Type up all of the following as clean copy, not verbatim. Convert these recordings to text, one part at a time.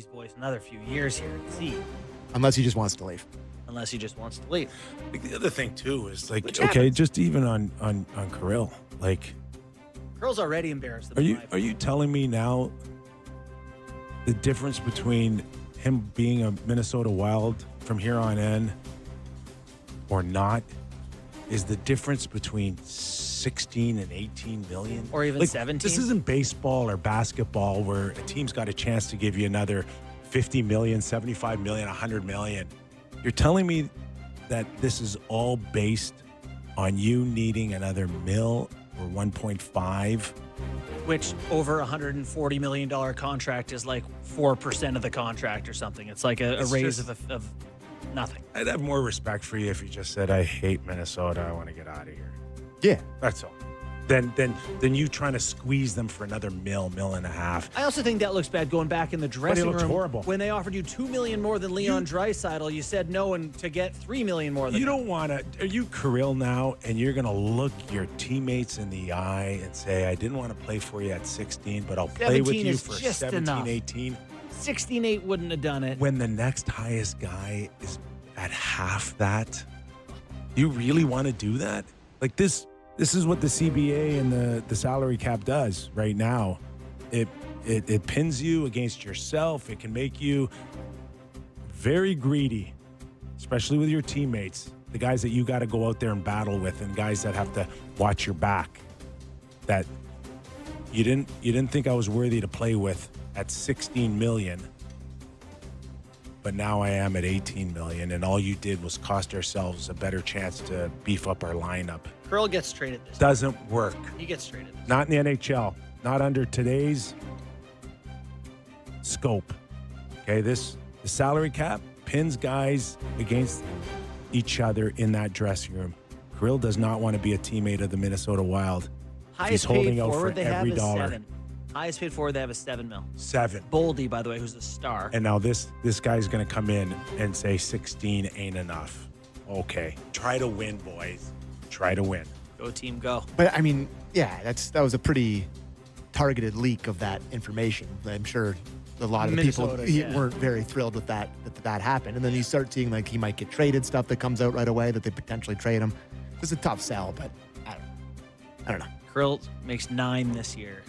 these boys another few years here and see, Unless he just wants to leave. unless he just wants to leave. Like, the other thing too is like, Which okay, happens. just even on Kirill, like, Girl's already embarrassed. are you telling me now the difference between him being a Minnesota Wild from here on in or not is the difference between 16 and 18 million? Or even 17? This isn't baseball or basketball where a team's got a chance to give you another 50 million, 75 million, 100 million. You're telling me that this is all based on you needing another mil or 1.5? Which over $140 million contract is like 4% of the contract or something. It's like a It's raise just- of nothing. I'd have more respect for you if you just said, I hate Minnesota, I want to get out of here. Yeah. That's all. Then you trying to squeeze them for another mil and a half. I also think that looks bad going back in the dressing looks room. horrible. When they offered you $2 million more than Leon Draisaitl, you said no, and to get $3 million more than You don't want to. Are you Kirill now, and you're going to look your teammates in the eye and say, I didn't want to play for you at 16, but I'll play with 17 you is for just 17, enough. 18? 16-8 wouldn't have done it. When the next highest guy is at half that, you really want to do that? Like this is what the CBA and the salary cap does right now. It pins you against yourself. It can make you very greedy, especially with your teammates, the guys that you got to go out there and battle with, and guys that have to watch your back. That you didn't think I was worthy to play with at 16 million, but now I am at 18 million, and all you did was cost ourselves a better chance to beef up our lineup. Curl gets traded this year. Doesn't work. He gets traded. Not in the NHL. Not under today's scope. Okay, the salary cap pins guys against each other in that dressing room. Kirill does not want to be a teammate of the Minnesota Wild. Highest He's holding paid out for forward they have every is dollar. 7. Highest paid forward they have is 7 mil. 7. Boldy, by the way, who's a star. And now this guy's going to come in and say 16 ain't enough. Okay, try to win, boys. Try to win. Go team, go. But I mean, yeah, that was a pretty targeted leak of that information. I'm sure a lot of the people Minnesota, yeah. weren't very thrilled with that happened. And then you start seeing like he might get traded, stuff that comes out right away that they potentially trade him. It's a tough sell, but I don't know. Krill makes 9 this year.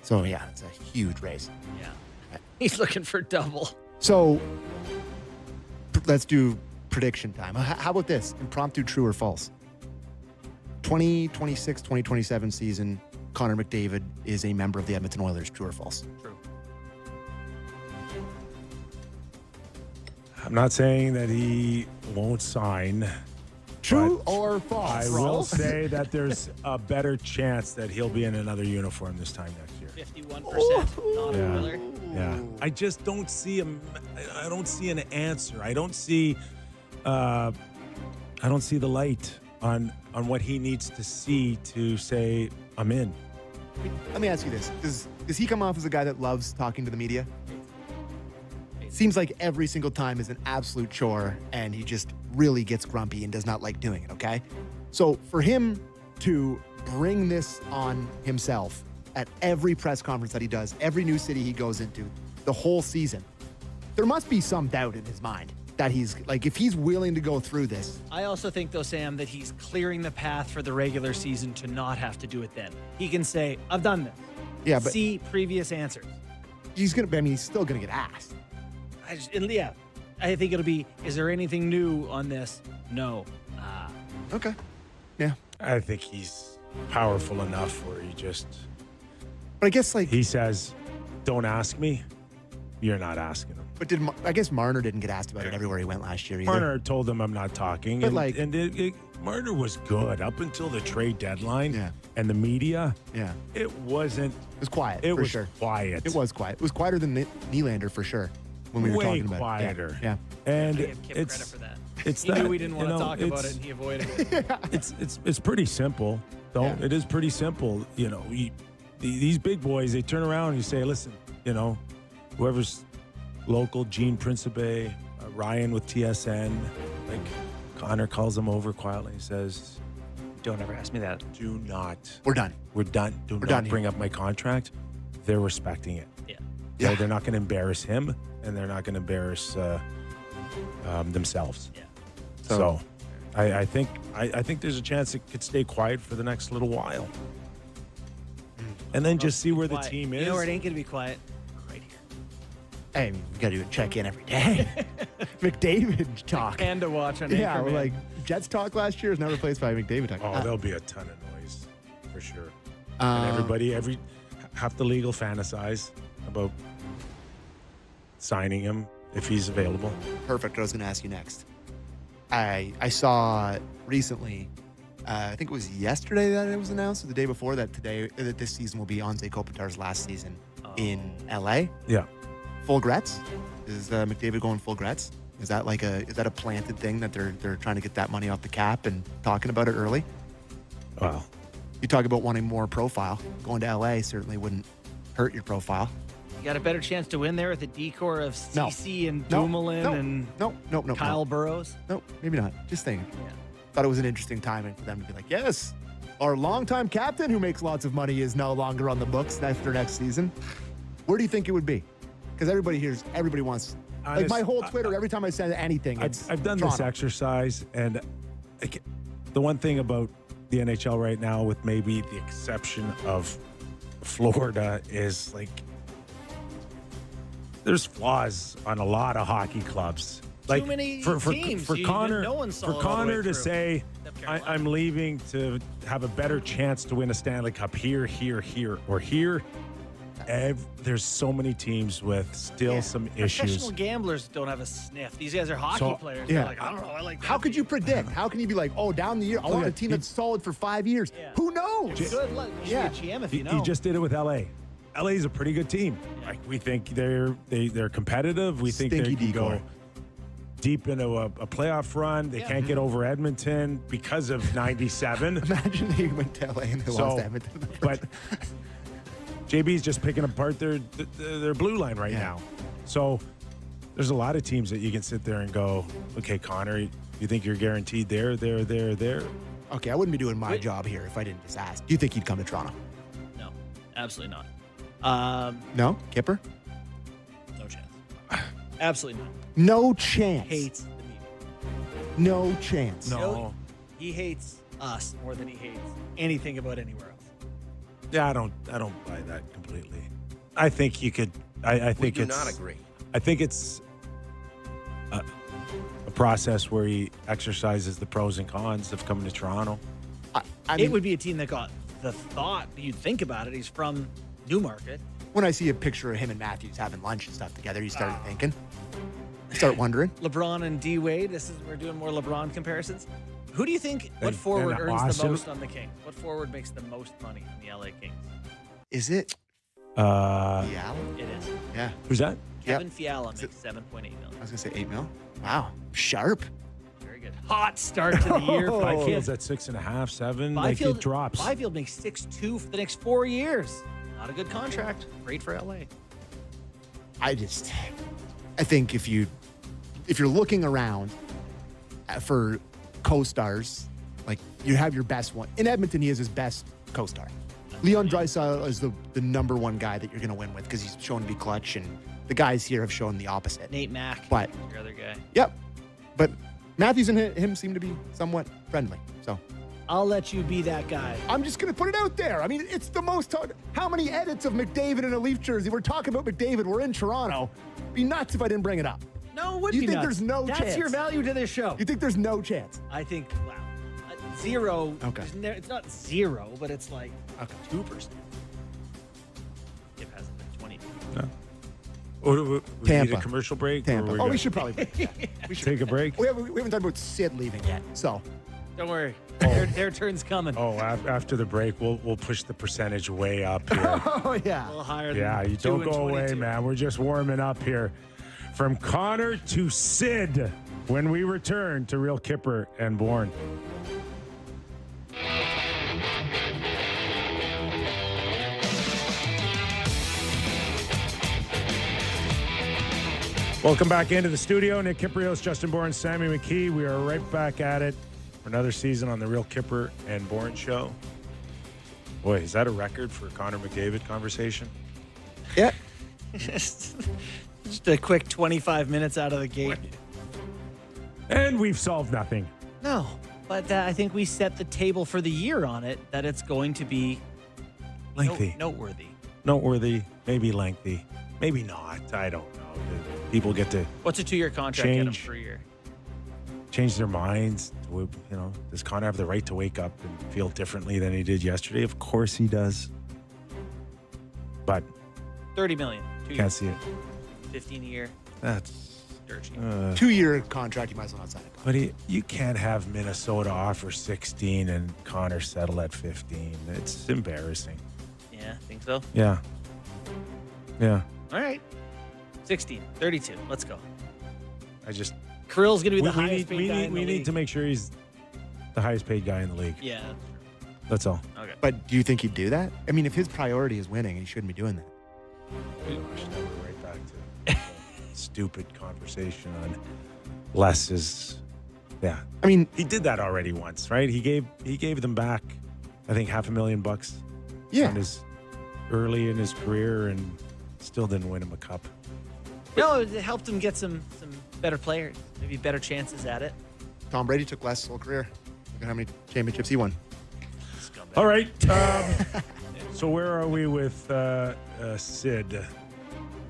So yeah, it's a huge raise. Yeah. He's looking for double. So let's do prediction time. How about this? Impromptu true or false? 2026, 2027 season, Connor McDavid is a member of the Edmonton Oilers. True or false? True. I'm not saying that he won't sign. True But or false? I will say that there's a better chance that he'll be in another uniform this time next year. 51% not a Yeah. Oiler. Yeah, I just don't see I don't see an answer. I don't see the light on what he needs to see to say I'm in. Let me ask you this. Does he come off as a guy that loves talking to the media? Seems like every single time is an absolute chore, and he just really gets grumpy and does not like doing it, okay? So for him to bring this on himself at every press conference that he does, every new city he goes into, the whole season, there must be some doubt in his mind that he's, like, if he's willing to go through this. I also think, though, Sam, that he's clearing the path for the regular season to not have to do it then. He can say, I've done this. Yeah, but See previous answers. he's still gonna get asked. I think it'll be, is there anything new on this? No. Okay. Yeah. I think he's powerful enough where But I guess, like, he says, "Don't ask me." You're not asking him. but I guess Marner didn't get asked about it everywhere he went last year either. Marner told him I'm not talking, But and Marner was good up until the trade deadline. Yeah. And the media, Yeah. it wasn't. It was quiet, It for was sure. quiet. It was quiet. It was quieter than Nylander for sure when we were way talking about quieter. it. Yeah. And I give Kip it's credit for that. it's He that, knew we didn't want to talk about it's- it, and he avoided it. It's pretty simple. Though Yeah. it is pretty simple. You know, these big boys, they turn around and you say, listen, whoever's local, Gene Principe, Ryan with TSN, like Connor calls him over quietly and says, Don't ever ask me that. do not. We're done. We're done. Do We're not done here. bring up my contract. They're respecting it. Yeah. Yeah. They're not going to embarrass him, and they're not going to embarrass themselves. Yeah. So I think there's a chance it could stay quiet for the next little while, and then just see where the Quiet. team is. You know where it ain't going to be quiet? Right here. Hey, we got to do a check-in every day. McDavid talk. And to watch on Yeah, Anchorman. we're like Jets talk last year is now replaced by McDavid talk. Oh, there'll be a ton of noise for sure. And everybody, have to legal fantasize about signing him if he's available. Perfect. I was going to ask you next. I saw recently, I think it was yesterday that it was announced, or the day before that this season will be Anze Kopitar's last season in LA. Yeah. Full Gretz? Is McDavid going full Gretz? Is that a planted thing that they're trying to get that money off the cap and talking about it early? Well, You talk about wanting more profile. Going to LA certainly wouldn't hurt your profile. You got a better chance to win there with the decor of No. CC and No, Dumoulin no, and no, Kyle Burrows. No, maybe not. Just saying. Yeah. Thought it was an interesting timing for them to be like, yes, our longtime captain who makes lots of money is no longer on the books after next season. Where do you think it would be? Because everybody wants, like my whole Twitter, every time I send anything, it's I've done Toronto. this exercise, and the one thing about the NHL right now, with maybe the exception of Florida, is like there's flaws on a lot of hockey clubs. Like many for teams. Connor, No one's for solid all the way Connor to through. say, Except Carolina. I'm leaving to have a better chance to win a Stanley Cup here, or here. There's so many teams with still some issues. Professional gamblers don't have a sniff. These guys are hockey So, players. yeah. They're like, I don't know. I like that. How could you predict? How can you be like, oh, down the year, I want a team that's solid for 5 years? Yeah. Who knows? Good luck. You Yeah. should be a GM if He, you know. he just did it with LA. LA is a pretty good team. Like we think they're competitive. We think they Stinky can go decoy. deep into a playoff run. They can't get over Edmonton because of '97. Imagine they went to LA and they lost to Edmonton. But JB's just picking apart their blue line right Yeah. now. So there's a lot of teams that you can sit there and go, okay, Connor, you think you're guaranteed there? Okay, I wouldn't be doing my job here if I didn't just ask. Do you think he'd come to Toronto? No, absolutely not. No? Kipper? No chance. Absolutely not. No chance. Hates the media. No chance. No. He hates us more than he hates anything about anywhere else. Yeah, I don't buy that completely. I think you could. I think We do it's not agree. I think it's a process where he exercises the pros and cons of coming to Toronto. I It mean, would be a team that got the thought. You'd think about it. He's from Newmarket. when I see a picture of him and Matthews having lunch and stuff together, you start thinking. You start wondering. LeBron and D Wade. We're doing more LeBron comparisons. Who do you think? What forward and earns the Austin? most on the Kings? What forward makes the most money in the LA Kings? Is it Uh, Fiala? It is. Yeah. who's that? Kevin Fiala makes $7.8 million. I was going to say 8 mil. Wow. Sharp. Very good. Hot start to the year. Oh. Byfield's at 6.5, 7. Like it drops. Byfield makes 6.2 for the next 4 years. Not a good contract. Great for LA. I think if you're looking around for co-stars, like you have your best one. In Edmonton, he is his best co-star. Leon Draisaitl is the number one guy that you're going to win with because he's shown to be clutch, and the guys here have shown the opposite. Nate Mack, But- your other guy. Yep. But Matthews and him seem to be somewhat friendly. So I'll let you be that guy. I'm just going to put it out there. I mean, it's the most. How many edits of McDavid in a Leaf jersey? We're talking about McDavid. We're in Toronto. It'd be nuts if I didn't bring it up. No, it would You be think nuts. there's no That's chance? your value to this show. You think there's no chance? I think, wow. Zero. Okay. It's not zero, but it's like Okay. 2%. It hasn't been 20. We Tampa. need a commercial break? or Tampa. we're Oh, we good? should probably break that. We should. Take a break? We haven't talked about Sid leaving yet. So Don't worry. Oh. Their turn's coming. Oh, after the break, we'll push the percentage way up here. oh yeah. A little higher than Yeah, you 2 don't and go away, 22. man. We're just warming up here. From Connor to Sid when we return to Real Kipper and Bourne. Welcome back into the studio. Nick Kiprios, Justin Bourne, Sammy McKee. We are right back at it for another season on the Real Kipper and Bourne show. Boy, is that a record for Connor McDavid conversation? Yeah. Just a quick 25 minutes out of the gate. And we've solved nothing. No, but I think we set the table for the year on it, that it's going to be Lengthy. noteworthy. Noteworthy, maybe lengthy, maybe not. I don't know. People get to What's a 2-year contract get him Change. for a year? change their minds. Does Connor have the right to wake up and feel differently than he did yesterday? Of course he does. But $30 million. 2 can't years, see it. 15 a year. That's Dirt cheap. 2-year contract, you might as well not sign it. but you can't have Minnesota offer 16 and Connor settle at 15. It's embarrassing. Yeah, think so. Yeah. All right. 16, 32. Let's go. I just Kirill's going to be the we highest paid guy in the need league. to make sure he's the highest paid guy in the league. Yeah. That's all. Okay. But do you think he'd do that? I mean, if his priority is winning, he shouldn't be doing that. I should never go right back to stupid conversation on less is. Yeah, I mean, he did that already once, right? He gave them back, I think $500,000 yeah. on his early in his career, and still didn't win him a cup. No, it helped him get some better players, maybe better chances at it. Tom Brady took less his whole career. Look at how many championships he won. Scumbag. All right. So where are we with Sid?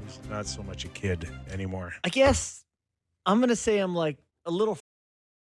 He's not so much a kid anymore. I guess I'm going to say I'm like a little